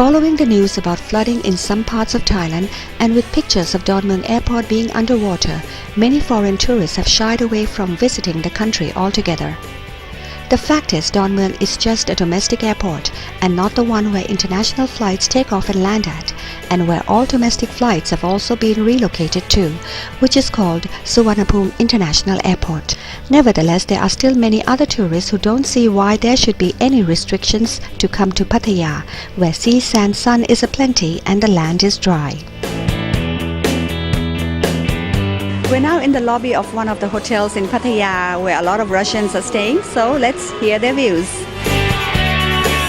Following the news about flooding in some parts of Thailand and with pictures of Don Mueang Airport being underwater, many foreign tourists have shied away from visiting the country altogether. The fact is, Don Mueang is just a domestic airport and not the one where international flights take off and land at, and where all domestic flights have also been relocated to, which is called Suvarnabhumi International Airport. Nevertheless, there are still many other tourists who don't see why there should be any restrictions to come to Pattaya, where sea, sand, sun is aplenty and the land is dry. We're now in the lobby of one of the hotels in Pattaya where a lot of Russians are staying, so let's hear their views.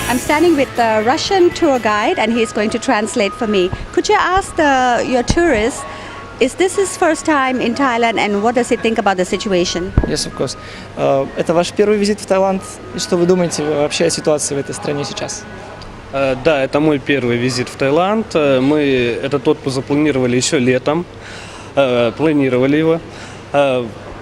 I'm standing with the Russian tour guide and he's going to translate for me. Could you ask your tourist, is this his first time in Thailand and what does he think about the situation? Yes, of course. Это ваш первый визит в Таиланд? И что вы думаете вообще о ситуации в этой стране сейчас? Да, это мой первый визит в Таиланд. Мы этот отпуск запланировали еще летом. Планировали его.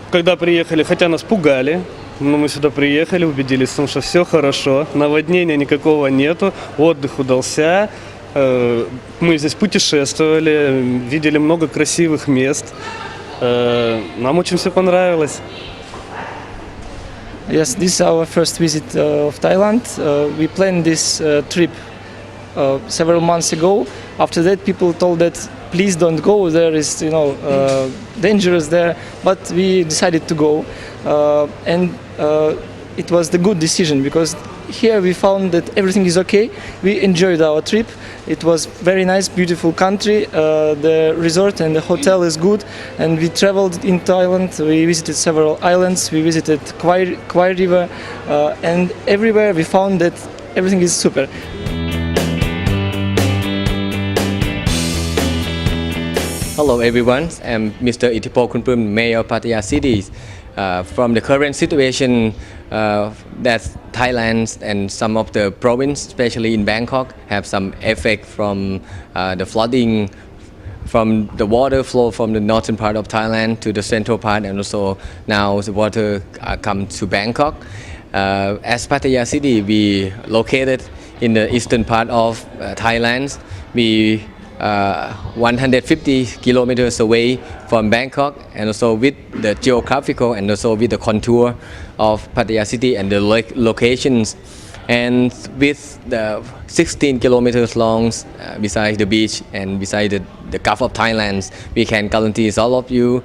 Когда приехали, хотя нас пугали, но мы сюда приехали, убедились в том, что все хорошо, наводнения никакого нету, отдых удался. Мы здесь путешествовали, видели много красивых мест. Нам очень все понравилось. Yes, this is our first visit of Thailand. We planned this trip several months ago. After that, people told that please don't go. There is, dangerous there. But we decided to go, and it was the good decision because here we found that everything is okay. We enjoyed our trip. It was very nice, beautiful country. The resort and the hotel is good, and we traveled in Thailand. We visited several islands. We visited Kwai River, and everywhere we found that everything is super. Hello everyone, I'm Mr. Itipo Kunpum, Mayor of Pattaya City. From the current situation that Thailand and some of the province, especially in Bangkok, have some effect from the flooding, from the water flow from the northern part of Thailand to the central part, and also now the water come to Bangkok. As Pattaya City, we located in the eastern part of Thailand. We 150 kilometers away from Bangkok, and also with the geographical and also with the contour of Pattaya City and the locations, and with the 16 kilometers long beside the beach and beside the Gulf of Thailand, we can guarantee all of you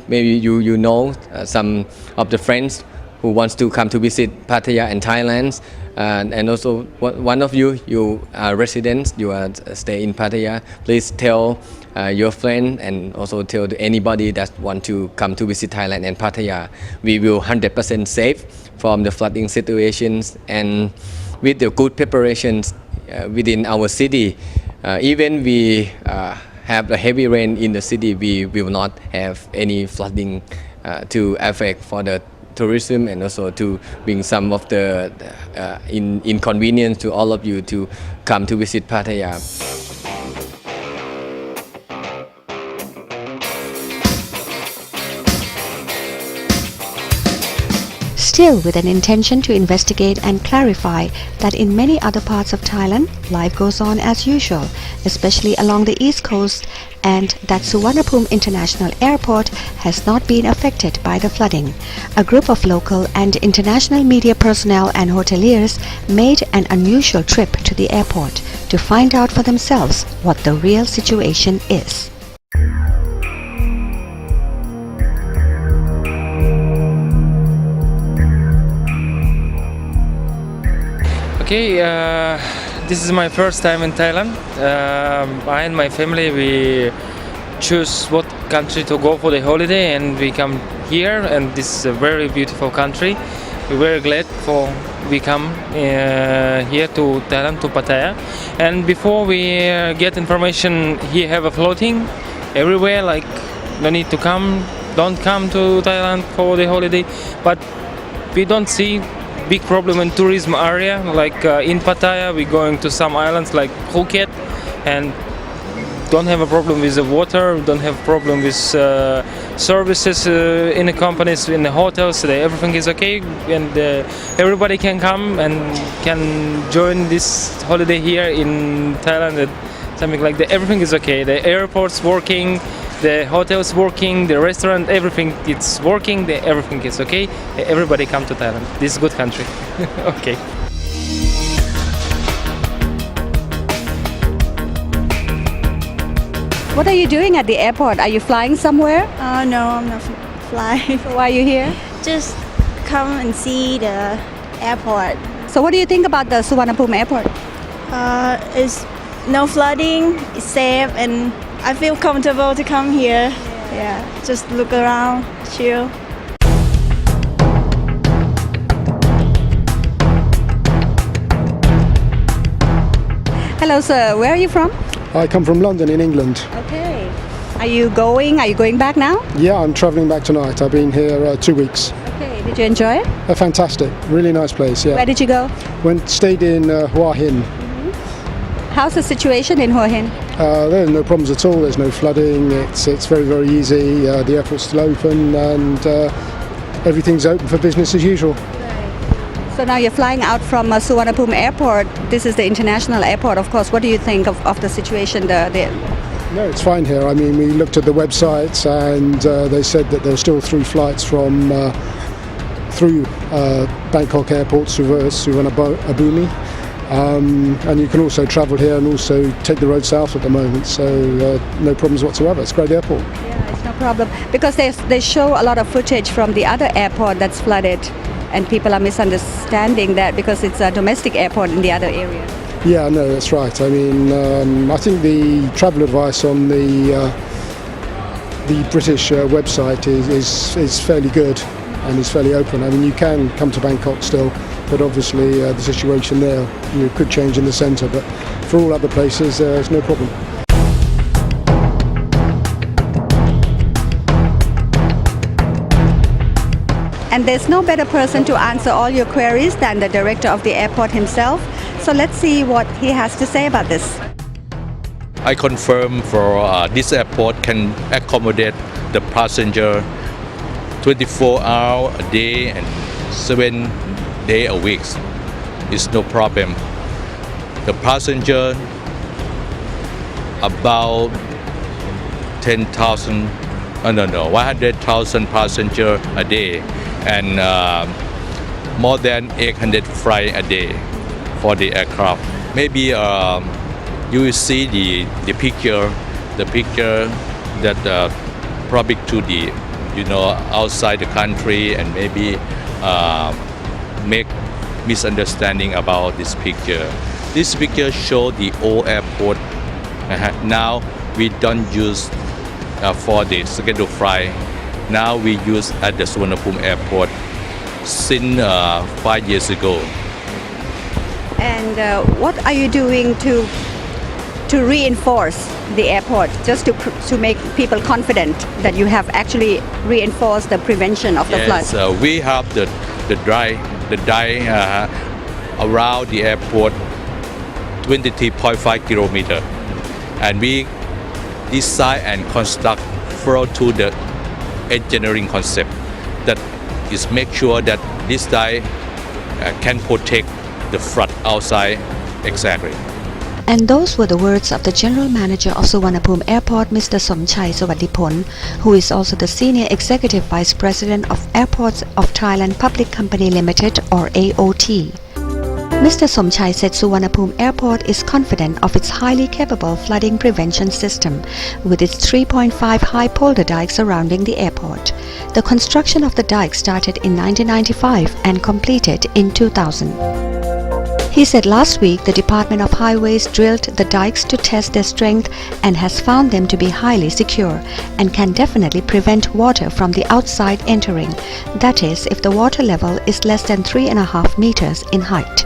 maybe you know some of the friends who wants to come to visit Pattaya and Thailand. And also one of you are residents, you are stay in Pattaya, please tell your friend and also tell anybody that want to come to visit Thailand and Pattaya. We will 100% safe from the flooding situations, and with the good preparations within our city. Even we have a heavy rain in the city, we will not have any flooding to affect for the tourism, and also to bring some of the inconvenience to all of you to come to visit Pattaya. Still with an intention to investigate and clarify that in many other parts of Thailand, life goes on as usual, especially along the east coast, and that Suvarnabhumi International Airport has not been affected by the flooding. A group of local and international media personnel and hoteliers made an unusual trip to the airport to find out for themselves what the real situation is. Okay, this is my first time in Thailand. I and my family, we choose what country to go for the holiday, and we come here, and this is a very beautiful country. We're very glad for we come here to Thailand, to Pattaya. And before we get information, here have a floating everywhere, like no need to come, don't come to Thailand for the holiday. But we don't see big problem in tourism area, like in Pattaya we're going to some islands like Phuket, and don't have a problem with the water, don't have problem with services in the companies, in the hotels. Everything is okay, and everybody can come and can join this holiday here in Thailand. Something like that. Everything is okay. The airport's working, the hotels working, the restaurant, everything it's working. Everything is okay. Everybody come to Thailand. This is a good country. Okay. What are you doing at the airport? Are you flying somewhere? No, I'm not flying. So why are you here? Just come and see the airport. So what do you think about the Suvarnabhumi airport? It's no flooding, it's safe, and I feel comfortable to come here. Yeah, just look around, chill. Hello sir, where are you from? I come from London in England. Okay. Are you going back now? Yeah, I'm travelling back tonight. I've been here 2 weeks. Okay, did you enjoy it? Fantastic, really nice place. Yeah. Where did you go? Stayed in Hua Hin. How's the situation in Hua Hin? There are no problems at all. There's no flooding. It's very, very easy. The airport's still open, and everything's open for business as usual. So now you're flying out from Suvarnabhumi airport. This is the international airport, of course. What do you think of the situation there? No, it's fine here. I mean, we looked at the websites, and they said that there are still 3 flights from through Bangkok Airport, Suvarnabhumi. And you can also travel here and also take the road south at the moment, so no problems whatsoever. It's a great airport. Yeah, it's no problem. Because they show a lot of footage from the other airport that's flooded, and people are misunderstanding that because it's a domestic airport in the other area. Yeah, no, that's right. I mean, I think the travel advice on the British website is fairly good and is fairly open. I mean, you can come to Bangkok still, but obviously the situation there could change in the centre. But for all other places, there's no problem. And there's no better person to answer all your queries than the director of the airport himself. So let's see what he has to say about this. I confirm for this airport can accommodate the passenger 24 hours a day and 7 days a week. It's no problem. The passenger about 100,000 passenger a day, and more than 800 flight a day for the aircraft. Maybe you will see the picture that probably to the outside the country, and maybe make misunderstanding about this picture. This picture show the old airport. Now we don't use for the scheduled flight. Now we use at the Suvarnabhumi airport since 5 years ago. And what are you doing to reinforce the airport, just to make people confident that you have actually reinforced the prevention of the flood? Yes, we have the dry around the airport 23.5 kilometers, and we design and construct through to the engineering concept that is make sure that this dye can protect the flood outside exactly. And those were the words of the General Manager of Suvarnabhumi Airport, Mr. Somchai Sawadiphol, who is also the Senior Executive Vice President of Airports of Thailand Public Company Limited, or AOT. Mr. Somchai said Suvarnabhumi Airport is confident of its highly capable flooding prevention system with its 3.5 high polder dike surrounding the airport. The construction of the dike started in 1995 and completed in 2000. He said last week the Department of Highways drilled the dikes to test their strength and has found them to be highly secure and can definitely prevent water from the outside entering, that is, if the water level is less than 3.5 meters in height.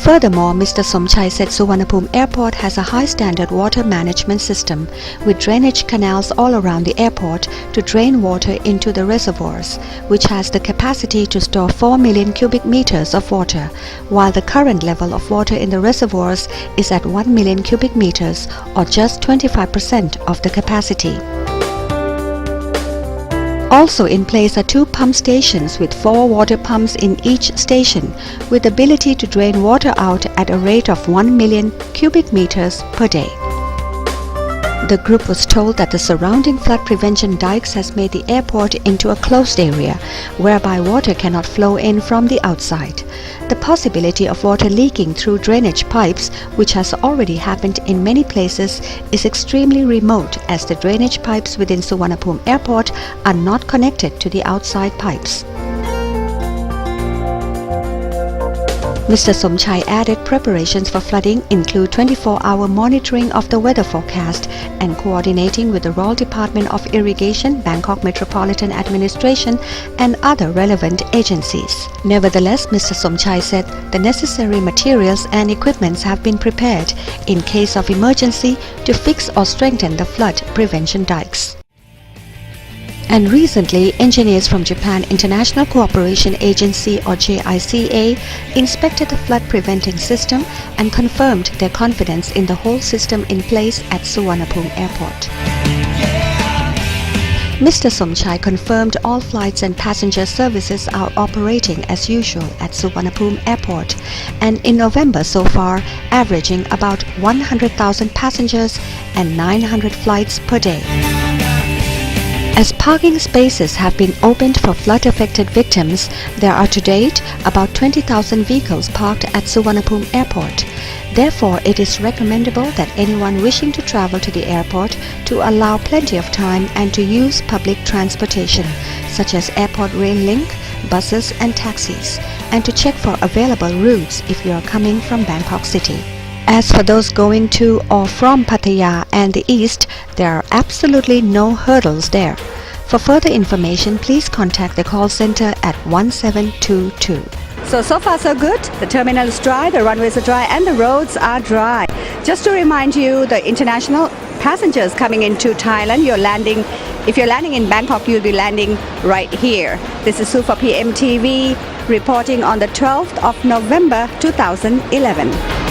Furthermore, Mr. Somchai said Suvarnabhumi Airport has a high standard water management system with drainage canals all around the airport to drain water into the reservoirs, which has the capacity to store 4 million cubic meters of water, while the current level of water in the reservoirs is at 1 million cubic meters, or just 25% of the capacity. Also in place are 2 pump stations with 4 water pumps in each station, with ability to drain water out at a rate of 1 million cubic meters per day. The group was told that the surrounding flood prevention dikes has made the airport into a closed area, whereby water cannot flow in from the outside. The possibility of water leaking through drainage pipes, which has already happened in many places, is extremely remote, as the drainage pipes within Suvarnabhumi Airport are not connected to the outside pipes. Mr. Somchai added preparations for flooding include 24-hour monitoring of the weather forecast and coordinating with the Royal Department of Irrigation, Bangkok Metropolitan Administration and other relevant agencies. Nevertheless, Mr. Somchai said the necessary materials and equipments have been prepared in case of emergency to fix or strengthen the flood prevention dikes. And recently, engineers from Japan International Cooperation Agency or JICA inspected the flood preventing system and confirmed their confidence in the whole system in place at Suvarnabhumi Airport. Mr. Somchai confirmed all flights and passenger services are operating as usual at Suvarnabhumi Airport, and in November so far averaging about 100,000 passengers and 900 flights per day. As parking spaces have been opened for flood-affected victims, there are to date about 20,000 vehicles parked at Suvarnabhumi Airport. Therefore, it is recommendable that anyone wishing to travel to the airport to allow plenty of time and to use public transportation, such as Airport Rail Link, buses and taxis, and to check for available routes if you are coming from Bangkok City. As for those going to or from Pattaya and the east, there are absolutely no hurdles there. For further information, please contact the call center at 1722. So far so good. The terminal is dry, the runways are dry and the roads are dry. Just to remind you, the international passengers coming into Thailand, if you're landing in Bangkok, you'll be landing right here. This is flvPEGAS reporting on the 12th of November 2011.